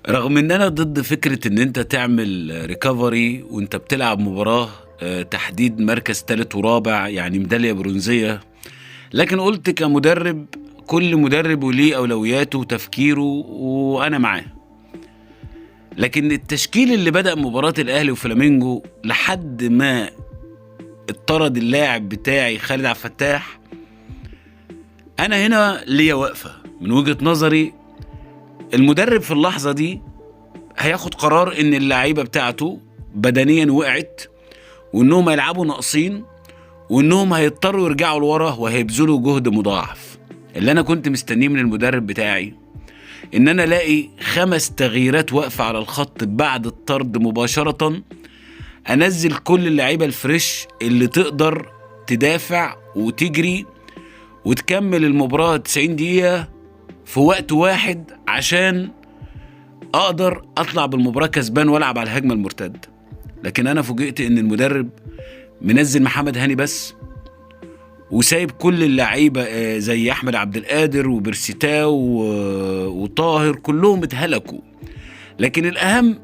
رغم ان انا ضد فكرة ان انت تعمل ريكفري وانت بتلعب مباراة تحديد مركز تالت ورابع، يعني ميدالية برونزية. لكن قلت كمدرب، كل مدرب وليه اولوياته وتفكيره وانا معاه. لكن التشكيل اللي بدأ مباراة الاهلي وفلامينجو لحد ما اتطرد اللاعب بتاعي خالد عبد الفتاح، انا هنا ليا وقفة من وجهة نظري. المدرب في اللحظة دي هياخد قرار ان اللعيبة بتاعته بدنيا وقعت، وانهم هيلعبوا ناقصين، وانهم هيضطروا يرجعوا لورا وهيبذلوا جهد مضاعف. اللي انا كنت مستنيه من المدرب بتاعي ان انا الاقي 5 تغييرات واقفة على الخط بعد الطرد مباشرة، انزل كل اللعيبة الفريش اللي تقدر تدافع وتجري وتكمل المباراة 90 دقيقة في وقت واحد، عشان اقدر اطلع بالمباراة كسبان والعب على الهجمة المرتدة. لكن انا فوجئت ان المدرب منزل محمد هاني بس، وسايب كل اللعيبة زي احمد عبد القادر وبرسيتاو وطاهر كلهم اتهلكوا. لكن الاهم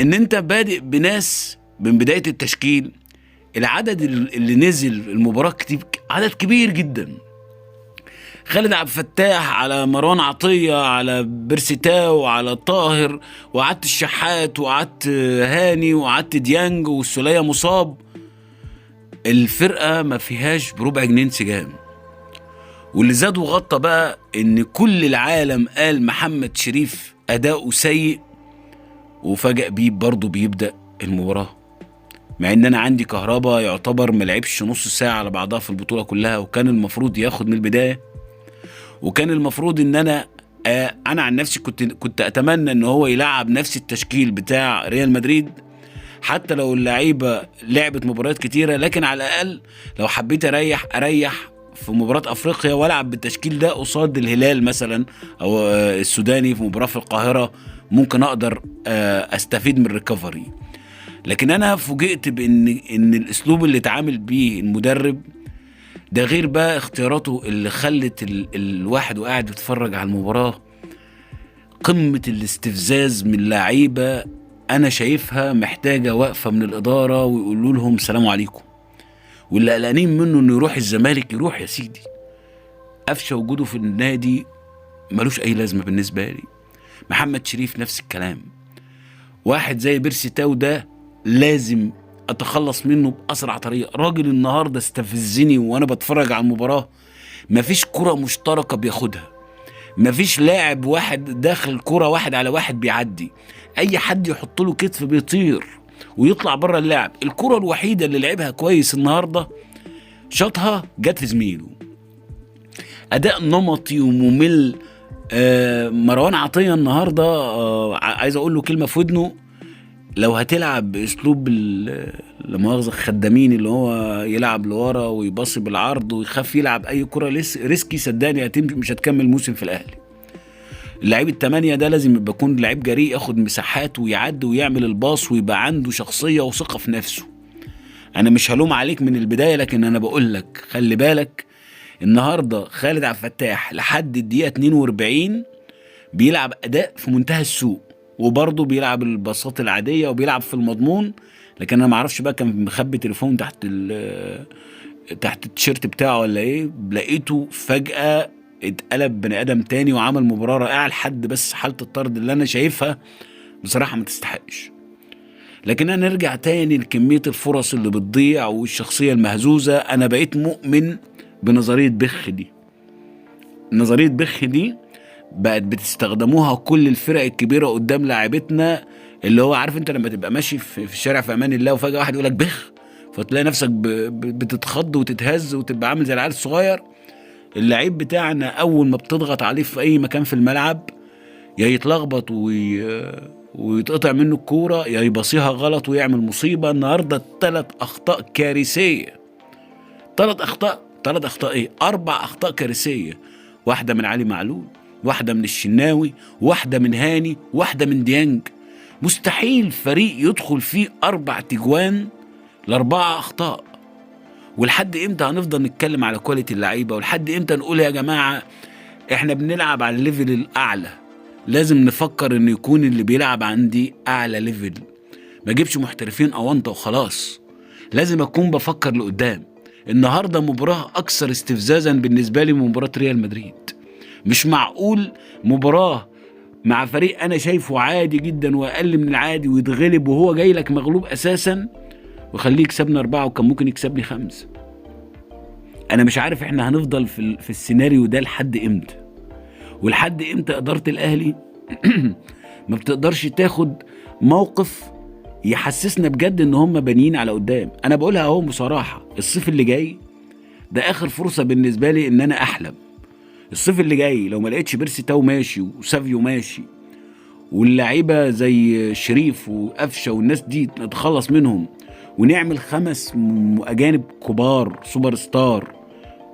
ان انت بادئ بناس من بداية التشكيل. العدد اللي نزل المباراة كتير، عدد كبير جدا. خالد عبد الفتاح على مروان عطية على بيرسيتاو على طاهر، وقعدت الشحات وقعدت هاني وقعدت ديانج والسولية مصاب. الفرقة ما فيهاش بربع جنيه انسجام. واللي زاد وغطى بقى ان كل العالم قال محمد شريف اداؤه سيء، وفجأة بيه برضه بيبدأ المباراة، مع ان انا عندي كهربا يعتبر ما لعبش نص ساعة على بعضها في البطولة كلها، وكان المفروض ياخد من البداية. وكان المفروض ان انا عن نفسي كنت اتمنى ان هو يلعب نفس التشكيل بتاع ريال مدريد، حتى لو اللعيبه لعبت مباريات كتيره. لكن على الاقل لو حبيت اريح في مباراه افريقيا والعب بالتشكيل ده قصاد الهلال مثلا، او السوداني في مباراه في القاهره، ممكن اقدر استفيد من الريكفري. لكن انا فوجئت بان الاسلوب اللي اتعامل بيه المدرب ده، غير بقى اختياراته اللي خلت الواحد وقاعد بيتفرج على المباراة قمة الاستفزاز من لعيبة انا شايفها محتاجة وقفة من الادارة، ويقولوا لهم سلام عليكم. واللي قلقانين منه انه يروح الزمالك، يروح يا سيدي. قفشه وجوده في النادي ملوش اي لازمة بالنسبة لي. محمد شريف نفس الكلام. واحد زي بيرسي تاو ده لازم اتخلص منه باسرع طريقه. راجل النهارده استفزني وانا بتفرج على المباراه. مفيش كره مشتركه بياخدها، مفيش لاعب واحد داخل كره واحد على واحد بيعدي. اي حد يحط له كتف بيطير ويطلع بره اللعب. الكره الوحيده اللي لعبها كويس النهارده شاطها جت في زميله. اداء نمطي وممل. مروان عطيه النهارده عايز اقول له كلمه في ودنه: لو هتلعب باسلوب لمؤاخذة الخدامين، اللي هو يلعب لورا ويباصي بالعرض ويخاف يلعب اي كرة ريسكي، صدقني مش هتكمل موسم في الاهلي. اللعيب التمانية ده لازم يبقى يكون لعيب جريء، ياخد مساحات ويعد ويعمل الباص ويبقى عنده شخصية وثقة في نفسه. انا مش هلوم عليك من البداية، لكن انا بقول لك خلي بالك. النهاردة خالد عبد الفتاح لحد الدقيقة 42 بيلعب اداء في منتهى السوء، وبرضه بيلعب الباصات العاديه وبيلعب في المضمون. لكن انا ما اعرفش بقى كان مخبي تليفون تحت التيشيرت بتاعه ولا ايه. لقيته فجاه اتقلب بني ادم تاني وعمل مباراه رائعه، لحد بس حاله الطرد اللي انا شايفها بصراحه ما تستحقش. لكن انا نرجع تاني لكميه الفرص اللي بتضيع والشخصيه المهزوزه. انا بقيت مؤمن بنظريه بخ دي. نظريه بخ دي بقت بتستخدموها كل الفرق الكبيره قدام لاعبتنا. اللي هو عارف انت لما تبقى ماشي في الشارع في امان الله، وفجاه واحد يقول لك بخ، فتلاقي نفسك بتتخض وتتهز وتبقى عامل زي العيال الصغير. اللعيب بتاعنا اول ما بتضغط عليه في اي مكان في الملعب، يا يتلخبط ويتقطع منه الكوره، يا يبصيها غلط ويعمل مصيبه. النهارده 3 اخطاء كارثيه. 3 اخطاء ايه، 4 اخطاء كارثيه. واحده من علي معلول، واحدة من الشناوي، واحدة من هاني، واحدة من ديانج. مستحيل فريق يدخل فيه 4 تجوان ل4 أخطاء. ولحد امتى هنفضل نتكلم على كواليتي اللعيبة؟ ولحد امتى نقول يا جماعة احنا بنلعب على الليفل الأعلى؟ لازم نفكر ان يكون اللي بيلعب عندي اعلى ليفل، ما اجيبش محترفين اونطه وخلاص. لازم اكون بفكر لقدام. النهارده مباراه اكثر استفزازا بالنسبه لي مباراه ريال مدريد. مش معقول مباراه مع فريق انا شايفه عادي جدا واقل من العادي ويتغلب وهو جاي لك مغلوب اساسا وخليه يكسبنا 4 وكان ممكن يكسبني 5. انا مش عارف احنا هنفضل في السيناريو ده لحد امتى، ولحد امتى اداره الاهلي ما بتقدرش تاخد موقف يحسسنا بجد ان هم بانيين على قدام. انا بقولها اهو بصراحه، الصيف اللي جاي ده اخر فرصه بالنسبه لي ان انا احلم. الصيف اللي جاي لو ما لقيتش بيرسي تاو ماشي وسافيو ماشي واللعيبه زي شريف وقفشه والناس دي نتخلص منهم ونعمل 5 اجانب كبار سوبر ستار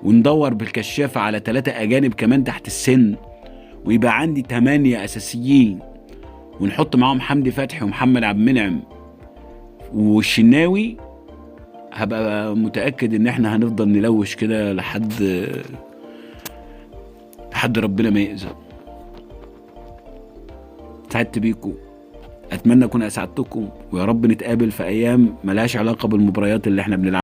وندور بالكشافه على 3 اجانب كمان تحت السن ويبقى عندي 8 اساسيين ونحط معاهم حمدي فتحي ومحمد عبد المنعم والشناوي، هبقى متاكد ان احنا هنفضل نلوش كده لحد ربنا ما يأذن. سعدت بيكم، اتمنى اكون اسعدتكم، ويا رب نتقابل في ايام ملهاش علاقه بالمباريات اللي احنا بنلعبها.